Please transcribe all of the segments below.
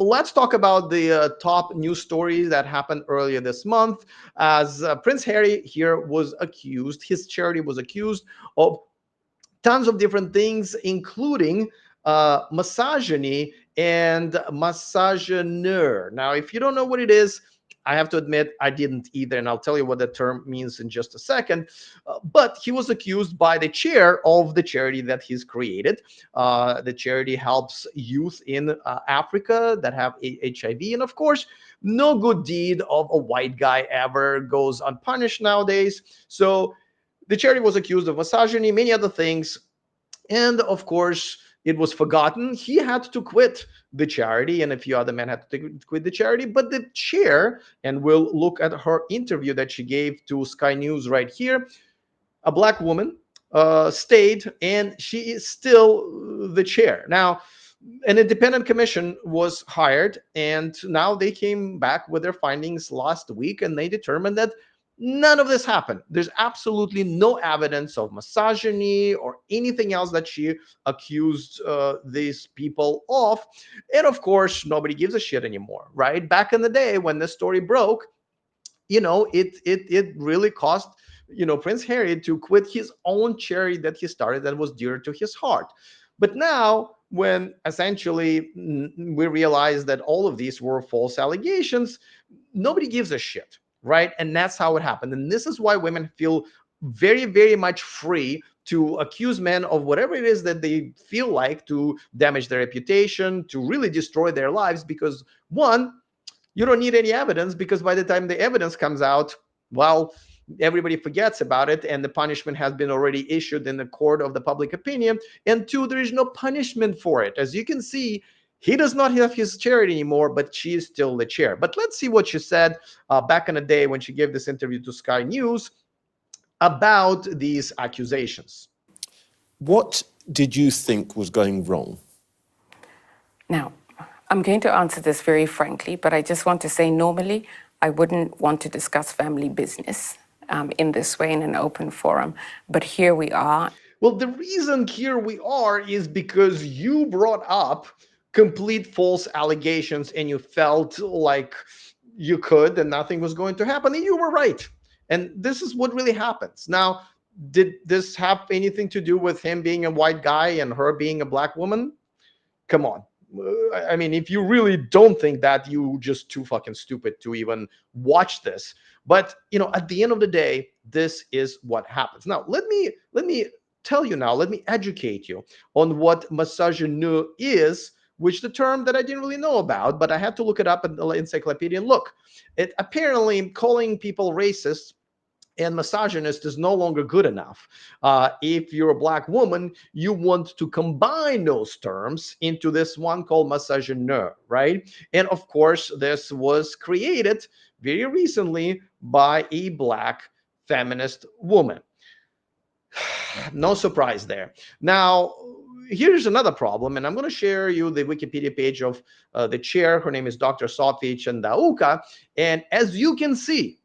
let's talk about the top news stories that happened earlier this month. As Prince Harry here was accused, his charity was accused of tons of different things, including misogyny and misogyner. Now, if you don't know what it is, I have to admit I didn't either, and I'll tell you what the term means in just a second. But he was accused by the chair of the charity that he's created. The charity helps youth in Africa that have HIV, and of course, no good deed of a white guy ever goes unpunished nowadays. So the charity was accused of misogyny, many other things, and of course, it was forgotten. He had to quit the charity, and a few other men had to quit the charity. But the chair, and we'll look at her interview that she gave to Sky News right here, a black woman stayed, and she is still the chair. Now, an independent commission was hired, and now they came back with their findings last week, and they determined that none of this happened. There's absolutely no evidence of misogyny or anything else that she accused these people of. And of course, nobody gives a shit anymore, right? Back in the day when this story broke, it really cost Prince Harry to quit his own charity that he started that was dear to his heart. But now, when essentially we realize that all of these were false allegations, nobody gives a shit, right? And that's how it happened. And this is why women feel very, very much free to accuse men of whatever it is that they feel like, to damage their reputation, to really destroy their lives, because one, you don't need any evidence, because by the time the evidence comes out, well, everybody forgets about it, and the punishment has been already issued in the court of the public opinion. And two, there is no punishment for it. As you can see, he does not have his charity anymore, but she is still the chair. But let's see what she said back in the day when she gave this interview to Sky News about these accusations. What did you think was going wrong? Now, I'm going to answer this very frankly, but I just want to say normally I wouldn't want to discuss family business in this way in an open forum. But here we are. Well, the reason here we are is because you brought up complete false allegations, and you felt like you could and nothing was going to happen. And you were right. And this is what really happens. Now, did this have anything to do with him being a white guy and her being a black woman? Come on. I mean, if you really don't think that, you just too fucking stupid to even watch this. But at the end of the day, this is what happens. Now, let me tell you now. Let me educate you on what misogyny is, which the term that I didn't really know about, but I had to look it up in the encyclopedia and look. It apparently calling people racist and misogynist is no longer good enough. If you're a black woman, you want to combine those terms into this one called misogyner, right? And of course, this was created very recently by a black feminist woman. No surprise there. Now, here's another problem, and I'm going to share you the Wikipedia page of the chair. Her name is Dr. Sophie Chandauka, and as you can see,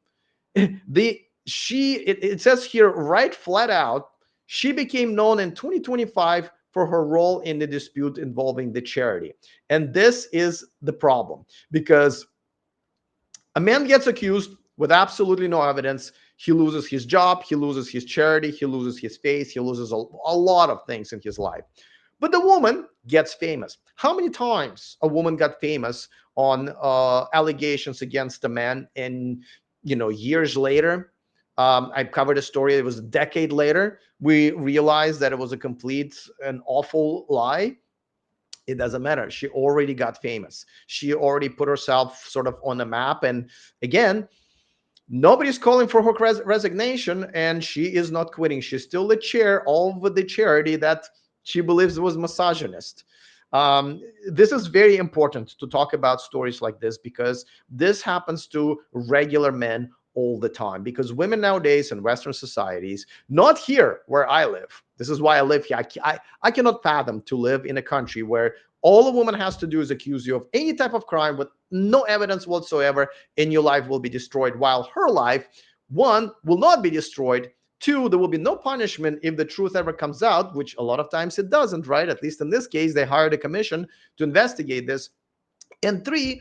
it says here right flat out, she became known in 2025 for her role in the dispute involving the charity. And this is the problem, because a man gets accused with absolutely no evidence. He loses his job, he loses his charity, he loses his face, he loses a lot of things in his life. But the woman gets famous. How many times a woman got famous on allegations against a man, and years later, I covered a story. It was a decade later, we realized that it was an awful lie. It doesn't matter. She already got famous. She already put herself sort of on the map. And again, nobody's calling for her resignation, and she is not quitting. She's still the chair of the charity that she believes was misogynist. This is very important to talk about stories like this, because this happens to regular men all the time. Because women nowadays in Western societies, not here where I live, this is why I live here. I cannot fathom to live in a country where all a woman has to do is accuse you of any type of crime with no evidence whatsoever, and your life will be destroyed, while her life, one, will not be destroyed. Two, there will be no punishment if the truth ever comes out, which a lot of times it doesn't, right? At least in this case, they hired a commission to investigate this. And three,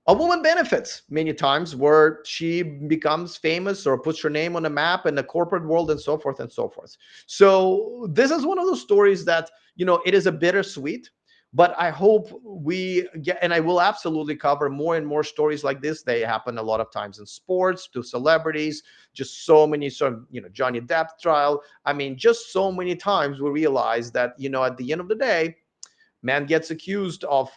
a woman benefits many times where she becomes famous or puts her name on a map in the corporate world and so forth and so forth. So this is one of those stories that, it is a bittersweet, but I hope we get, and I will absolutely cover more and more stories like this. They happen a lot of times in sports, to celebrities, just so many sort of, Johnny Depp trial. I mean, just so many times we realize that, at the end of the day, man gets accused of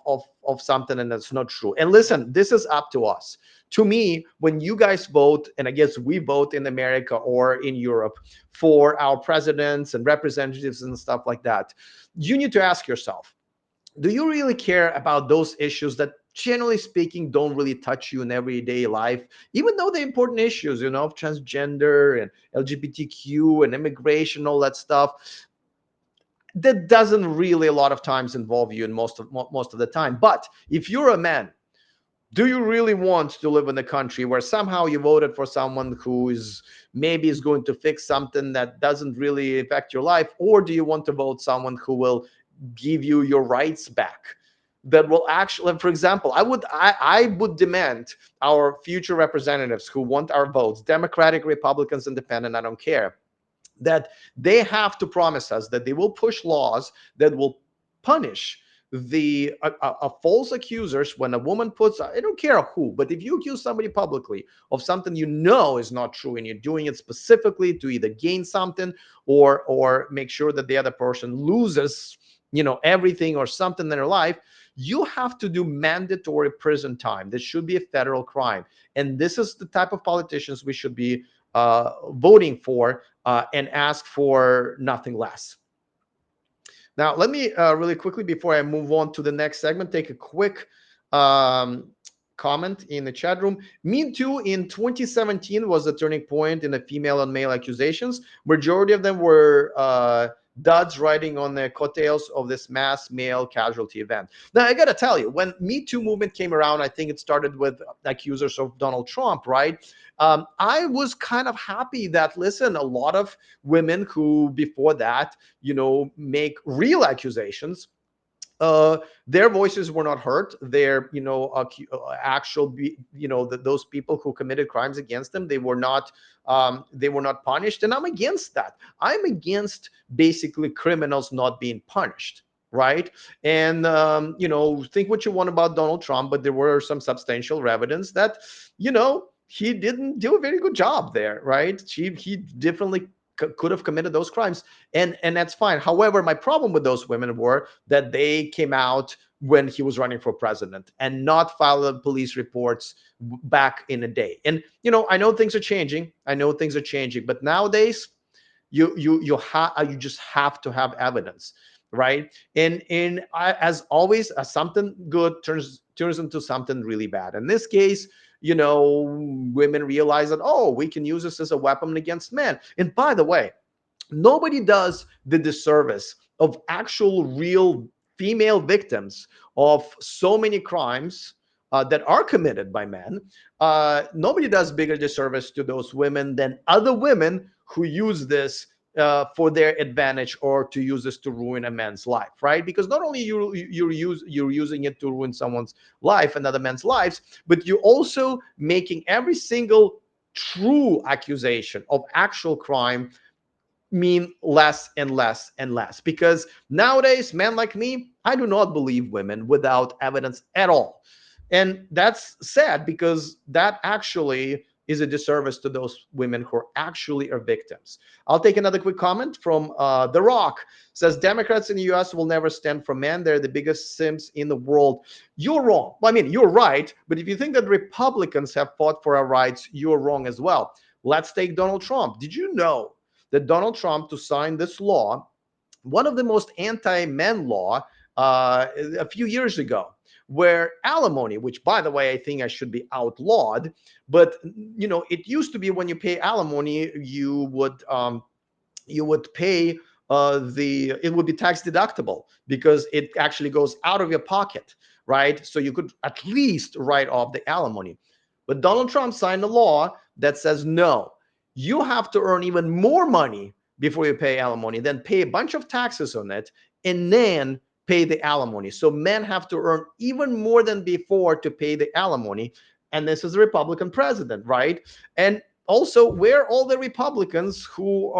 something and that's not true. And listen, this is up to us. To me, when you guys vote, and I guess we vote in America or in Europe for our presidents and representatives and stuff like that, you need to ask yourself, do you really care about those issues that, generally speaking, don't really touch you in everyday life, even though they're important issues, of transgender and LGBTQ and immigration, all that stuff? That doesn't really a lot of times involve you in most of the time. But if you're a man, do you really want to live in a country where somehow you voted for someone who is going to fix something that doesn't really affect your life? Or do you want to vote someone who will give you your rights back, that will actually, for example, I would demand our future representatives who want our votes, Democratic, Republicans, Independent, I don't care, that they have to promise us that they will push laws that will punish the false accusers. When a woman puts, I don't care who, but if you accuse somebody publicly of something is not true, and you're doing it specifically to either gain something or make sure that the other person loses everything or something in their life, you have to do mandatory prison time. This should be a federal crime, and this is the type of politicians we should be voting for, and ask for nothing less. Now, let me really quickly, before I move on to the next segment, take a quick um, comment in the chat room. Me Too in 2017 was a turning point in the female and male accusations. Majority of them were duds riding on the coattails of this mass male casualty event. Now, I got to tell you, when Me Too movement came around, I think it started with accusers of Donald Trump, right? I was kind of happy that, listen, a lot of women who before that, make real accusations, uh their voices were not heard. Their actual those people who committed crimes against them, they were not punished. And I'm against that. I'm against basically criminals not being punished, right? And think what you want about Donald Trump, but there were some substantial evidence that he didn't do a very good job there, right? He definitely could have committed those crimes, and that's fine. However, my problem with those women were that they came out when he was running for president and not filed police reports back in the day. And I know things are changing. But nowadays, you just have to have evidence, right? And as always, something good turns into something really bad. In this case, women realize that, oh, we can use this as a weapon against men. And by the way, nobody does the disservice of actual real female victims of so many crimes that are committed by men. Nobody does bigger disservice to those women than other women who use this for their advantage, or to use this to ruin a man's life, right? Because not only you're using it to ruin someone's life, another man's lives, but you're also making every single true accusation of actual crime mean less and less and less. Because nowadays, men like me, I do not believe women without evidence at all. And that's sad, because that actually is a disservice to those women who actually are victims. I'll take another quick comment from The Rock. Says Democrats in the US will never stand for men. They're the biggest simps in the world. You're wrong. Well, I mean, you're right. But if you think that Republicans have fought for our rights, you're wrong as well. Let's take Donald Trump. Did you know that Donald Trump, to sign this law, one of the most anti-men law, a few years ago, where alimony, which by the way I think I should be outlawed, but it used to be when you pay alimony, you would pay it would be tax deductible, because it actually goes out of your pocket, right? So you could at least write off the alimony. But Donald Trump signed a law that says no, you have to earn even more money before you pay alimony, then pay a bunch of taxes on it, and then pay the alimony. So men have to earn even more than before to pay the alimony. And this is a Republican president, right? And also, where are all the Republicans who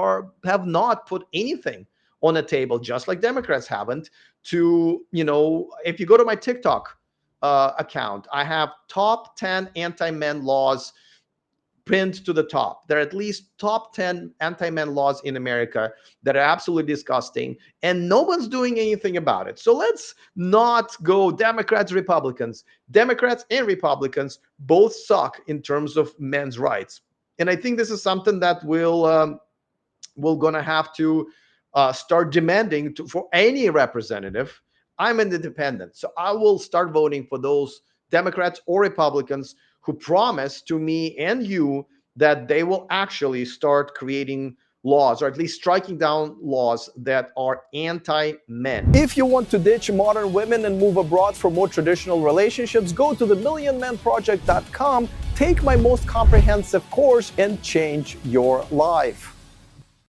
have not put anything on the table, just like Democrats haven't, to, if you go to my TikTok account, I have top 10 anti-men laws pinned to the top. There are at least top 10 anti-men laws in America that are absolutely disgusting, and no one's doing anything about it. So let's not go Democrats, Republicans. Democrats and Republicans both suck in terms of men's rights. And I think this is something that we're going to have to start demanding for any representative. I'm an independent, so I will start voting for those Democrats or Republicans who promise to me and you that they will actually start creating laws, or at least striking down laws that are anti-men. If you want to ditch modern women and move abroad for more traditional relationships, go to themillionmenproject.com, take my most comprehensive course, and change your life.